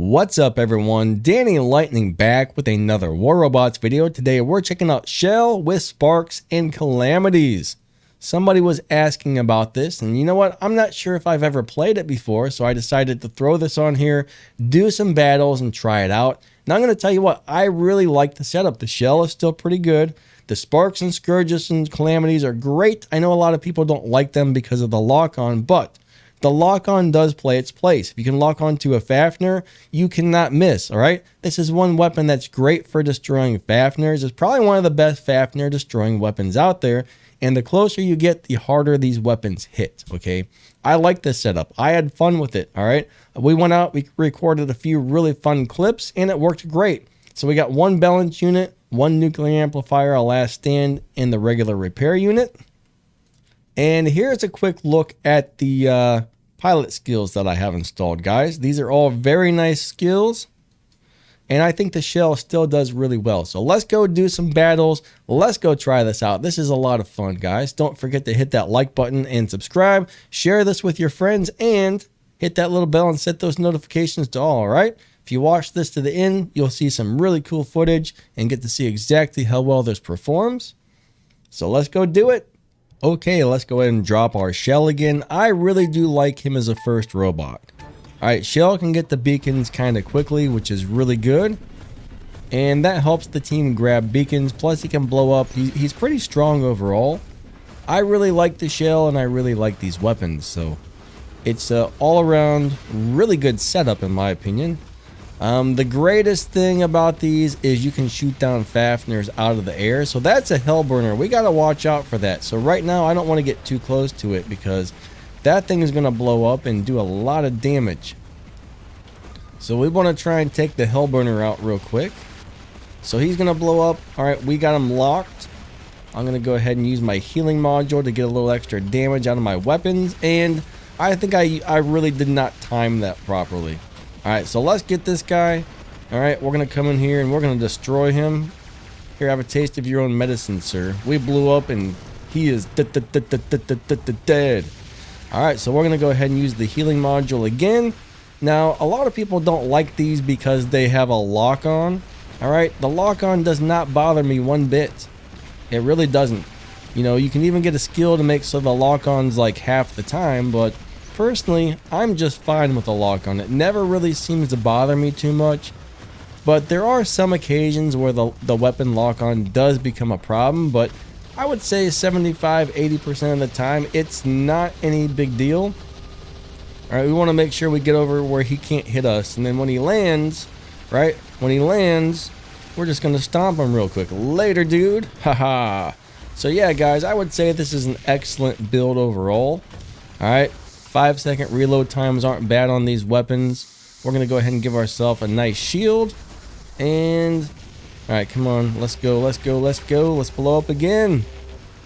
What's up everyone, Danny Lightning back with another War Robots video. Today we're checking out Shell with Sparks and Calamities. Somebody was asking about this, and you know what, I'm not sure if I've ever played it before, so I decided to throw this on here, do some battles and try it out. Now I'm going to tell you what, I really like the setup. The Shell is still pretty good. The Sparks and Scourges and Calamities are great. I know a lot of people don't like them because of the lock-on, but the lock-on does play its place. If you can lock on to a Fafnir, you cannot miss, all right? This is one weapon that's great for destroying Fafnirs. It's probably one of the best Fafnir destroying weapons out there, and the closer you get, the harder these weapons hit, okay? I like this setup. I had fun with it, all right? We went out, we recorded a few really fun clips, and it worked great. So we got one balance unit, one nuclear amplifier, a last stand, and the regular repair unit. And here's a quick look at the pilot skills that I have installed, guys. These are all very nice skills, and I think the Shell still does really well. So let's go do some battles. Let's go try this out. This is a lot of fun, guys. Don't forget to hit that like button and subscribe. Share this with your friends and hit that little bell and set those notifications to all right? If you watch this to the end, you'll see some really cool footage and get to see exactly how well this performs. So let's go do it. Okay, let's go ahead and drop our Shell again. I really do like him as a first robot. Alright, Shell can get the beacons kind of quickly, which is really good. And that helps the team grab beacons, plus he can blow up. He's pretty strong overall. I really like the Shell and I really like these weapons, so it's an all-around really good setup in my opinion. The greatest thing about these is you can shoot down Fafnirs out of the air. So that's a Hellburner. We got to watch out for that. So right now I don't want to get too close to it because that thing is going to blow up and do a lot of damage. So we want to try and take the Hellburner out real quick. So he's going to blow up. All right, we got him locked. I'm going to go ahead and use my healing module to get a little extra damage out of my weapons. And I think I really did not time that properly. Alright, so let's get this guy. Alright, we're going to come in here and we're going to destroy him. Here, have a taste of your own medicine, sir. We blew up and he is dead. Alright, so we're going to go ahead and use the healing module again. Now, a lot of people don't like these because they have a lock-on. Alright, the lock-on does not bother me one bit. It really doesn't. You know, you can even get a skill to make so the lock-on's like half the time, but personally, I'm just fine with the lock-on. It never really seems to bother me too much, but there are some occasions where the weapon lock-on does become a problem, but I would say 75–80% of the time, it's not any big deal. Alright, we want to make sure we get over where he can't hit us, and then when he lands, right, when he lands, we're just going to stomp him real quick. Later, dude. Haha. So yeah, guys, I would say this is an excellent build overall. Alright. 5-second reload times aren't bad on these weapons. We're going to go ahead and give ourselves a nice shield. And, alright, come on. Let's go, let's go, let's go. Let's blow up again.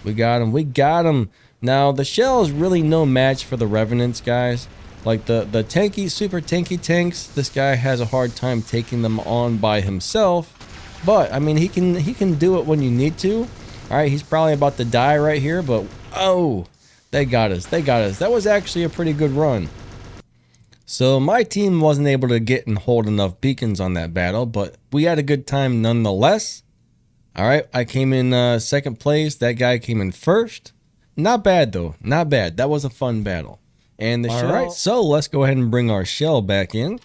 We got him, we got him. Now, the Shell is really no match for the Revenants, guys. Like the tanky, super tanky tanks, this guy has a hard time taking them on by himself. But, I mean, he can do it when you need to. Alright, he's probably about to die right here, but, oh, they got us. They got us. That was actually a pretty good run. So my team wasn't able to get and hold enough beacons on that battle, but we had a good time nonetheless. All right, I came in second place. That guy came in first. Not bad, though. Not bad. That was a fun battle. And the Shell. All right, so let's go ahead and bring our Shell back in.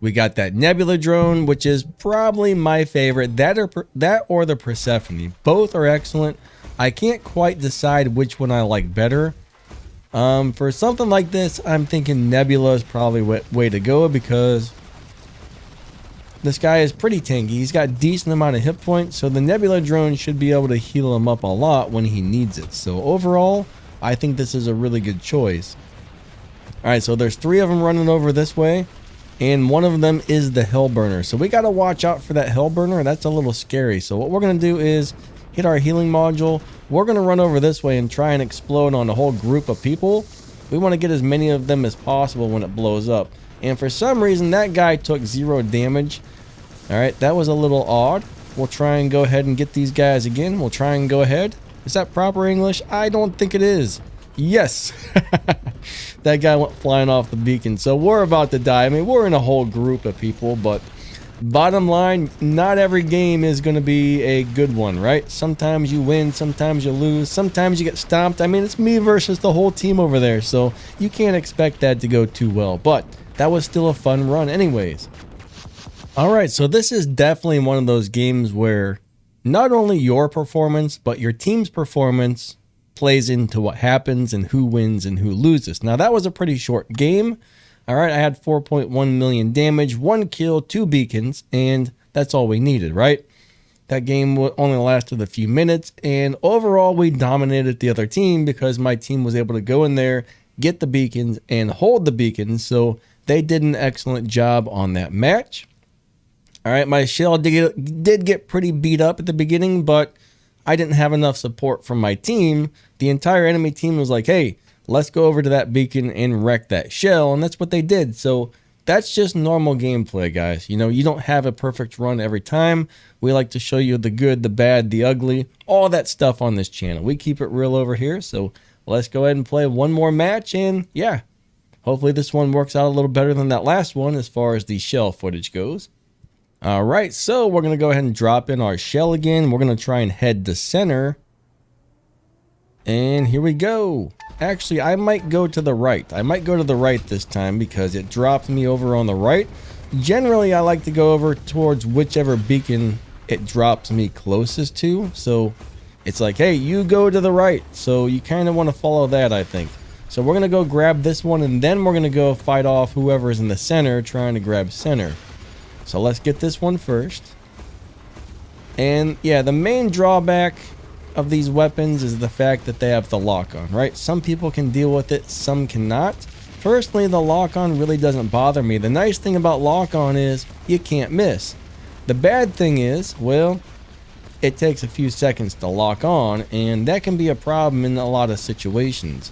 We got that Nebula drone, which is probably my favorite. That or the Persephone. Both are excellent. I can't quite decide which one I like better. For something like this, I'm thinking Nebula is probably way to go because this guy is pretty tanky. He's got a decent amount of hit points, so the Nebula drone should be able to heal him up a lot when he needs it. So overall, I think this is a really good choice. Alright, so there's 3 of them running over this way, and one of them is the Hellburner. So we got to watch out for that Hellburner. That's a little scary. So what we're going to do is hit our healing module. We're going to run over this way and try and explode on a whole group of people. We want to get as many of them as possible when it blows up. And for some reason, that guy took 0 damage. Alright, that was a little odd. We'll try and go ahead and get these guys again. We'll try and go ahead. Is that proper English? I don't think it is. Yes. That guy went flying off the beacon. So we're about to die. I mean, we're in a whole group of people, but bottom line, not every game is going to be a good one, right? Sometimes you win, sometimes you lose, sometimes you get stomped. I mean, it's me versus the whole team over there, so you can't expect that to go too well. But that was still a fun run anyways. All right, so this is definitely one of those games where not only your performance, but your team's performance plays into what happens and who wins and who loses. Now, that was a pretty short game. All right, I had 4.1 million damage, 1 kill, 2 beacons, and that's all we needed, right? That game only lasted a few minutes, and overall, we dominated the other team because my team was able to go in there, get the beacons, and hold the beacons, so they did an excellent job on that match. All right, my shell did get pretty beat up at the beginning, but I didn't have enough support from my team. The entire enemy team was like, hey, let's go over to that beacon and wreck that shell, and that's what they did. So that's just normal gameplay, guys. You know, you don't have a perfect run every time. We like to show you the good, the bad, the ugly, all that stuff on this channel. We keep it real over here, so let's go ahead and play one more match, and yeah, hopefully this one works out a little better than that last one as far as the shell footage goes. All right, so we're going to go ahead and drop in our shell again. We're going to try and head to center. And here we go. Actually, I might go to the right. I might go to the right this time because it dropped me over on the right. Generally, I like to go over towards whichever beacon it drops me closest to. So it's like, hey, you go to the right. So you kind of want to follow that, I think. So we're going to go grab this one, and then we're going to go fight off whoever's in the center trying to grab center. So let's get this one first. And yeah, the main drawback of these weapons is the fact that they have the lock-on, right? Some people can deal with it, some cannot. Personally, the lock-on really doesn't bother me. The nice thing about lock-on is you can't miss. The bad thing is, well, it takes a few seconds to lock on, and that can be a problem in a lot of situations.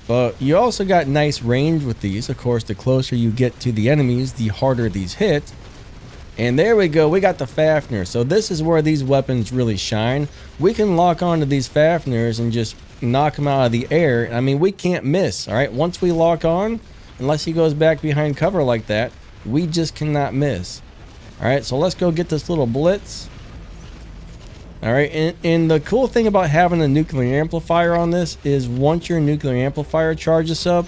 But you also got nice range with these. Of course, the closer you get to the enemies, the harder these hit. And there we go, we got the Fafnir. So this is where these weapons really shine. We can lock onto these Fafnirs and just knock them out of the air. I mean, we can't miss, all right? Once we lock on, unless he goes back behind cover like that, we just cannot miss. All right, so let's go get this little blitz. All right, and the cool thing about having a nuclear amplifier on this is once your nuclear amplifier charges up,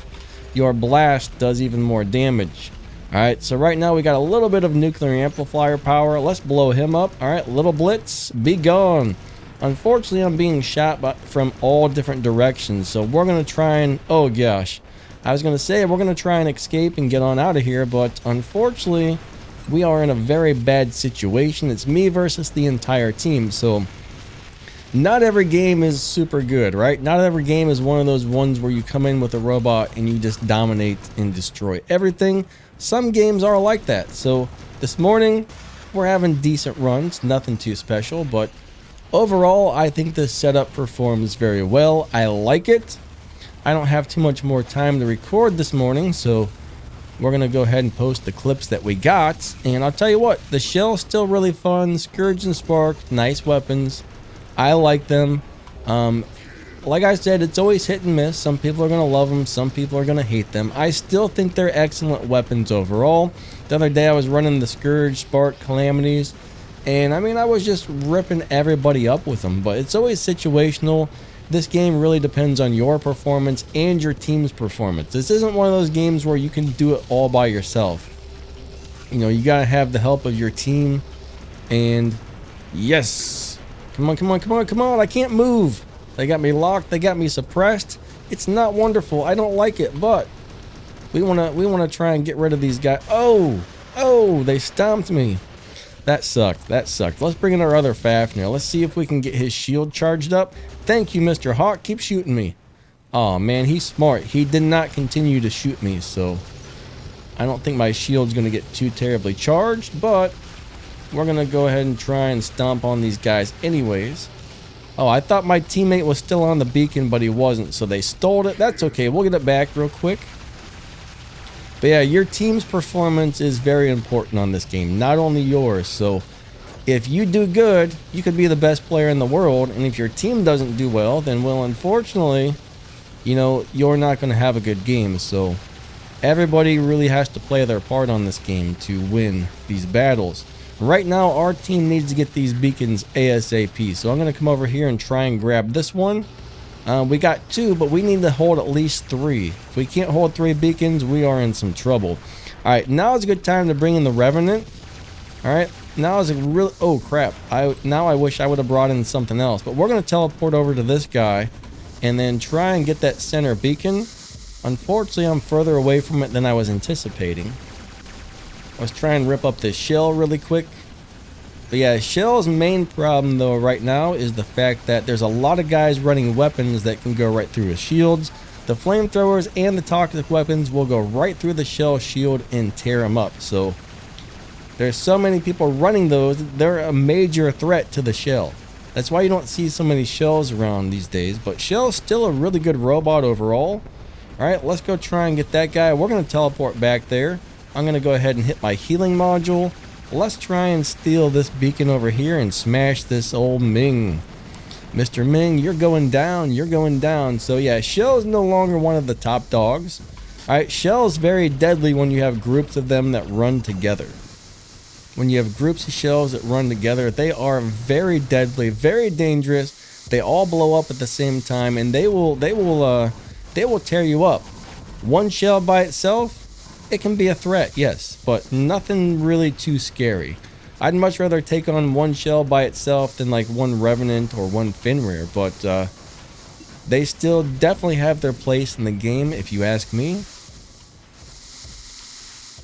your blast does even more damage. All right, so right now we got a little bit of nuclear amplifier power. Let's blow him up. All right, little blitz, be gone. Unfortunately, I'm being shot from all different directions, so we're going to try and, oh gosh. I was going to say we're going to try and escape and get on out of here, but unfortunately, we are in a very bad situation. It's me versus the entire team, so not every game is super good, right? Not every game is one of those ones where you come in with a robot and you just dominate and destroy everything. Some games are like that. So this morning, we're having decent runs, nothing too special, but overall, I think this setup performs very well. I like it. I don't have too much more time to record this morning, so we're going to go ahead and post the clips that we got. And I'll tell you what, the shell's still really fun. Scourge and Spark, nice weapons. I like them. Like I said, it's always hit and miss. Some people are going to love them. Some people are going to hate them. I still think they're excellent weapons overall. The other day I was running the Scourge, Spark, Calamities. And I mean, I was just ripping everybody up with them. But it's always situational. This game really depends on your performance and your team's performance. This isn't one of those games where you can do it all by yourself. You know, you got to have the help of your team. And yes. Come on, come on, come on, come on. I can't move. They got me locked. They got me suppressed. It's not wonderful. I don't like it, but we wanna try and get rid of these guys. Oh, they stomped me. That sucked. That sucked. Let's bring in our other Fafnir. Let's see if we can get his shield charged up. Thank you, Mr. Hawk. Keep shooting me. Oh man, he's smart. He did not continue to shoot me, so I don't think my shield's gonna get too terribly charged, but we're gonna go ahead and try and stomp on these guys anyways. Oh, I thought my teammate was still on the beacon, but he wasn't, so they stole it. That's okay. We'll get it back real quick. But yeah, your team's performance is very important on this game, not only yours. So if you do good, you could be the best player in the world. And if your team doesn't do well, then, well, unfortunately, you know, you're not going to have a good game. So everybody really has to play their part on this game to win these battles. Right now, our team needs to get these beacons ASAP. So I'm going to come over here and try and grab this one. We got 2, but we need to hold at least 3. If we can't hold 3 beacons, we are in some trouble. All right, now is a good time to bring in the Revenant. All right, now is a real... Oh, crap. Now I wish I would have brought in something else. But we're going to teleport over to this guy and then try and get that center beacon. Unfortunately, I'm further away from it than I was anticipating. Let's try and rip up this shell really quick. But yeah, Shell's main problem though right now is the fact that there's a lot of guys running weapons that can go right through his shields. The flamethrowers and the toxic weapons will go right through the shell shield and tear him up. So there's so many people running those, they're a major threat to the shell. That's why you don't see so many shells around these days. But Shell's still a really good robot overall. Alright, let's go try and get that guy. We're going to teleport back there. I'm going to go ahead and hit my healing module. Let's try and steal this beacon over here and smash this old Ming. Mr. Ming, you're going down. You're going down. So yeah, Shell is no longer one of the top dogs. Alright, Shell is very deadly when you have groups of them that run together. When you have groups of shells that run together, they are very deadly, very dangerous. They all blow up at the same time, and they will tear you up. One shell by itself, it can be a threat, yes, but nothing really too scary. I'd much rather take on one shell by itself than like one Revenant or one Fafnir, but they still definitely have their place in the game, if you ask me.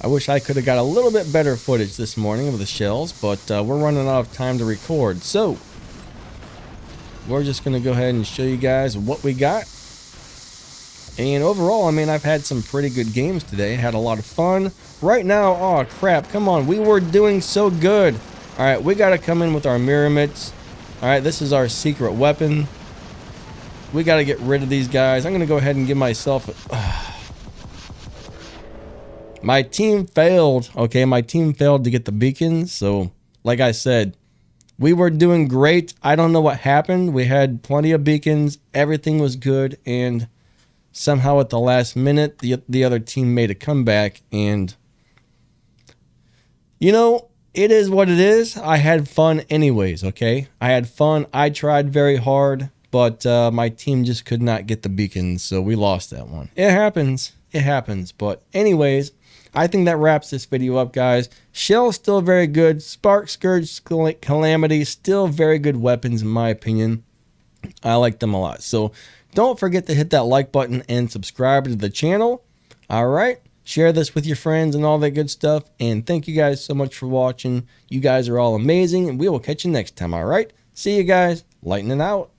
I wish I could have got a little bit better footage this morning of the shells, but we're running out of time to record. So we're just going to go ahead and show you guys what we got. And overall, I mean, I've had some pretty good games today. Had a lot of fun. Right now, oh crap, come on. We were doing so good. All right, we got to come in with our Miramids. All right, this is our secret weapon. We got to get rid of these guys. I'm going to go ahead and give myself... My team failed. Okay, my team failed to get the beacons. So, like I said, we were doing great. I don't know what happened. We had plenty of beacons. Everything was good. And somehow at the last minute, the other team made a comeback. And, you know, it is what it is. I had fun anyways, okay? I had fun. I tried very hard. But my team just could not get the beacons. So we lost that one. It happens. It happens. But anyways... I think that wraps this video up, guys. Shell's still very good. Spark, Scourge, Calamity, still very good weapons in my opinion. I like them a lot. So don't forget to hit that like button and subscribe to the channel. All right. Share this with your friends and all that good stuff. And thank you guys so much for watching. You guys are all amazing. And we will catch you next time. All right. See you guys. Lightning out.